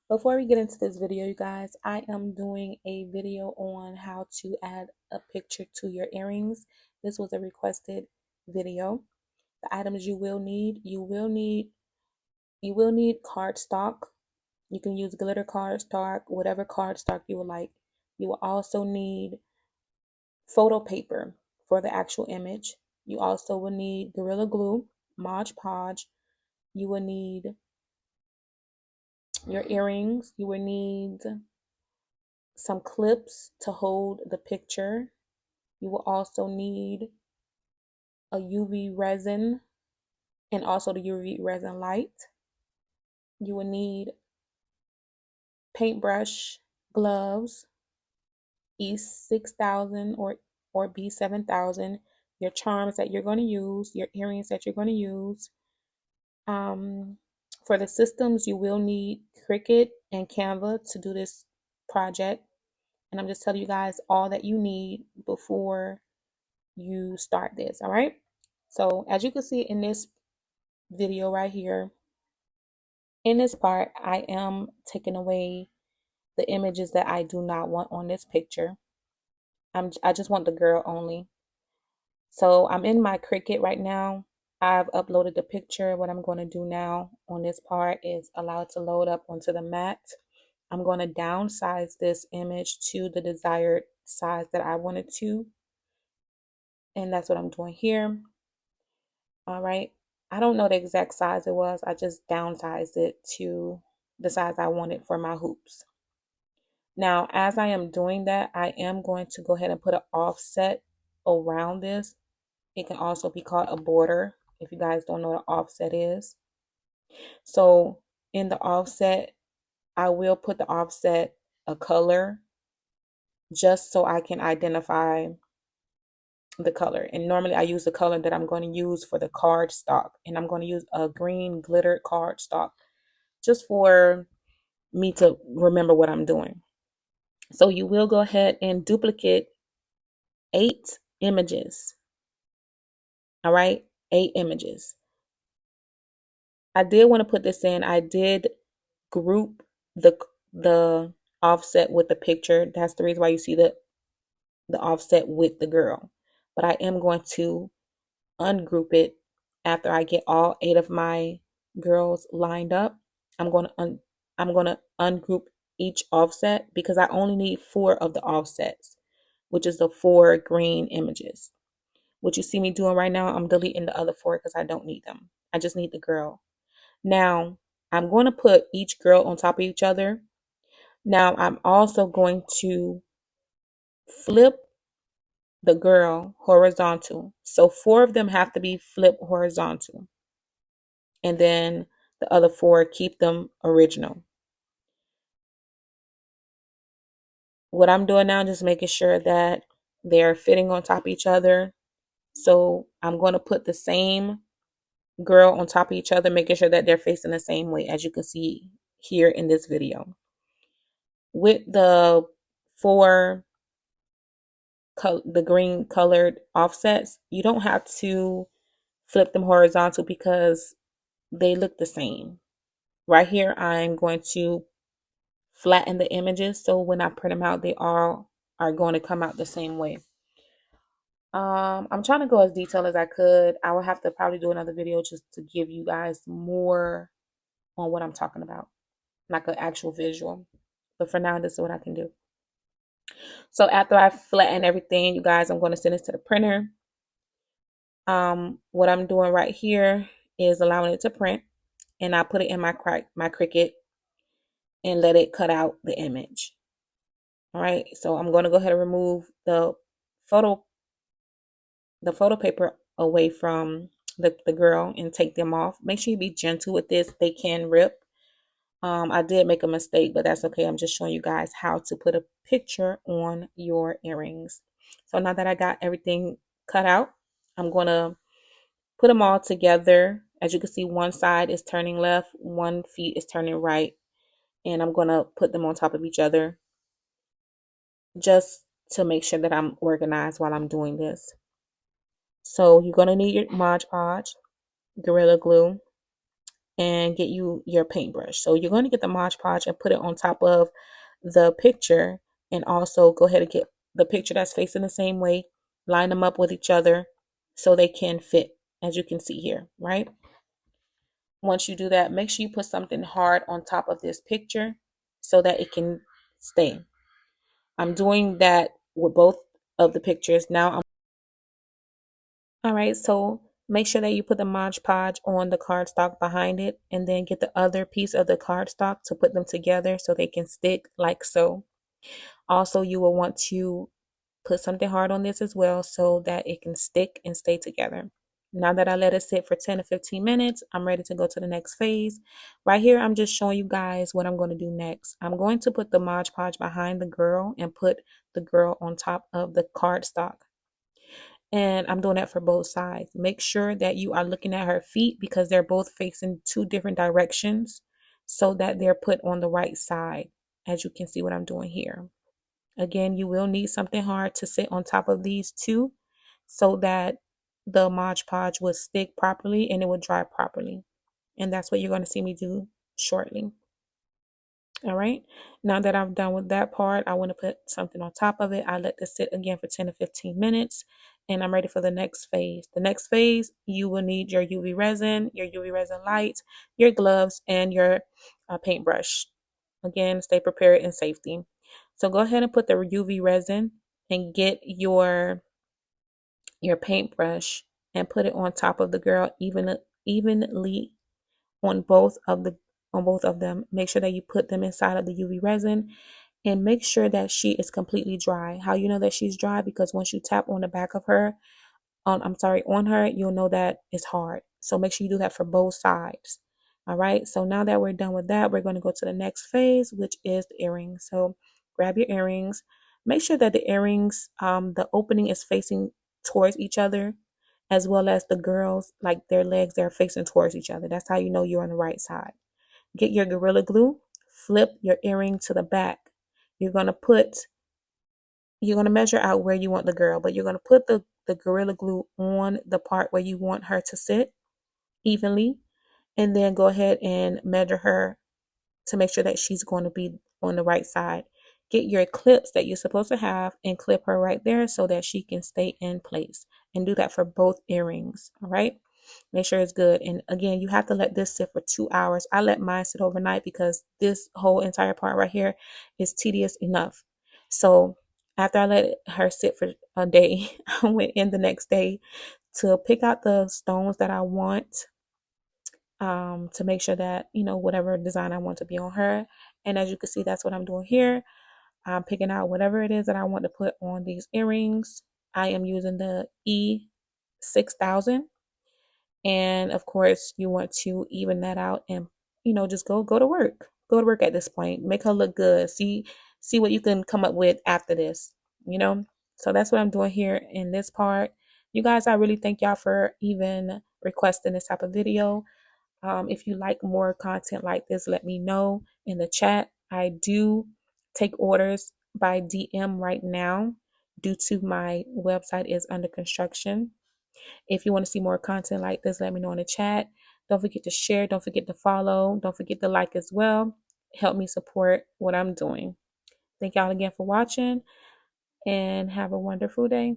Before we get into this video, you guys, I am doing a video on how to add a picture to your earrings. This was a requested video. The items you will need cardstock. You can use glitter cardstock, whatever cardstock you would like. You will also need photo paper for the actual image. You also will need Gorilla Glue, Mod Podge. You will need your earrings. You will need some clips to hold the picture. You will also need a UV resin and also the UV resin light. You will need paintbrush, gloves, E6000 or B7000, your charms that you're going to use, your earrings that you're going to use. For the systems, you will need Cricut and Canva to do this project. And I'm just telling you guys all that you need before you start this. All right. So as you can see in this video right here, in this part, I am taking away the images that I do not want on this picture. I just want the girl only. So I'm in my Cricut right now. I've uploaded the picture. What I'm going to do now on this part is allow it to load up onto the mat. I'm going to downsize this image to the desired size that I wanted to. And that's what I'm doing here. All right. I don't know the exact size it was. I just downsized it to the size I wanted for my hoops. Now, as I am doing that, I am going to go ahead and put an offset around this. It can also be called a border if you guys don't know what an offset is. So in the offset, I will put the offset a color just so I can identify the color. And normally I use the color that I'm going to use for the card stock. And I'm going to use a green glitter card stock just for me to remember what I'm doing. So you will go ahead and duplicate 8 images. All right, 8 images. I did want to put this in. I did group the offset with the picture. That's the reason why you see the offset with the girl. But I am going to ungroup it after I get all 8 of my girls lined up. I'm going to ungroup each offset because I only need 4 of the offsets, which is the 4 green images. What you see me doing right now, I'm deleting the other 4 because I don't need them. I just need the girl. Now, I'm going to put each girl on top of each other. Now, I'm also going to flip the girl horizontal. So 4 of them have to be flipped horizontal. And then the other 4, keep them original. What I'm doing now is just making sure that they're fitting on top of each other. So I'm going to put the same girl on top of each other, making sure that they're facing the same way, as you can see here in this video. With the 4 the green colored offsets, you don't have to flip them horizontal because they look the same. Right here, I'm going to flatten the images so when I print them out, they all are going to come out the same way. I'm trying to go as detailed as I could. I will have to probably do another video just to give you guys more on what I'm talking about, like an actual visual. But for now, this is what I can do. So after I flatten everything, you guys, I'm going to send this to the printer. What I'm doing right here is allowing it to print, and I put it in my Cricut and let it cut out the image. All right, so I'm going to go ahead and remove the photo paper away from the girl and take them off. Make sure you be gentle with this. They can rip. I did make a mistake, but that's okay. I'm just showing you guys how to put a picture on your earrings. So now that I got everything cut out, I'm going to put them all together. As you can see, one side is turning left, one feet is turning right. And I'm going to put them on top of each other just to make sure that I'm organized while I'm doing this. So you're going to need your Mod Podge, Gorilla Glue, and get you your paintbrush. So you're going to get the Mod Podge and put it on top of the picture, and also go ahead and get the picture that's facing the same way, line them up with each other so they can fit, as you can see here, right? Once you do that, make sure you put something hard on top of this picture so that it can stay. I'm doing that with both of the pictures. All right, so make sure that you put the Mod Podge on the cardstock behind it, and then get the other piece of the cardstock to put them together so they can stick like so. Also, you will want to put something hard on this as well so that it can stick and stay together. Now that I let it sit for 10 to 15 minutes, I'm ready to go to the next phase. Right here, I'm just showing you guys what I'm going to do next. I'm going to put the Mod Podge behind the girl and put the girl on top of the cardstock. And I'm doing that for both sides. Make sure that you are looking at her feet because they're both facing two different directions so that they're put on the right side, as you can see what I'm doing here. Again, you will need something hard to sit on top of these two so that the Mod Podge will stick properly and it will dry properly. And that's what you're going to see me do shortly. All right, now that I'm done with that part, I want to put something on top of it. I let this sit again for 10 to 15 minutes, and I'm ready for the next phase. The next phase, you will need your UV resin light, your gloves, and your paintbrush. Again, stay prepared and safety. So go ahead and put the UV resin and get your paintbrush and put it on top of the girl evenly on both of them. Make sure that you put them inside of the UV resin and make sure that she is completely dry. How you know that she's dry? Because once you tap on the back of her, on her, you'll know that it's hard. So make sure you do that for both sides. All right. So now that we're done with that, we're going to go to the next phase, which is the earrings. So grab your earrings. Make sure that the earrings, the opening is facing towards each other, as well as the girls, like their legs, they're facing towards each other. That's how you know you're on the right side. Get your Gorilla Glue, flip your earring to the back. You're going to measure out where you want the girl, but you're going to put the Gorilla Glue on the part where you want her to sit evenly, and then go ahead and measure her to make sure that she's going to be on the right side. Get your clips that you're supposed to have and clip her right there so that she can stay in place, and do that for both earrings. All right. Make sure it's good. And again, you have to let this sit for 2 hours. I let mine sit overnight because this whole entire part right here is tedious enough. So after I let her sit for a day, I went in the next day to pick out the stones that I want, to make sure that, whatever design I want to be on her. And as you can see, that's what I'm doing here. I'm picking out whatever it is that I want to put on these earrings. I am using the E6000. And of course, you want to even that out and, just go to work. Go to work at this point. Make her look good. See what you can come up with after this, you know? So that's what I'm doing here in this part. You guys, I really thank y'all for even requesting this type of video. If you like more content like this, let me know in the chat. I do take orders by DM right now due to my website is under construction. If you want to see more content like this, let me know in the chat. Don't forget to share. Don't forget to follow. Don't forget to like as well. Help me support what I'm doing. Thank y'all again for watching, and have a wonderful day.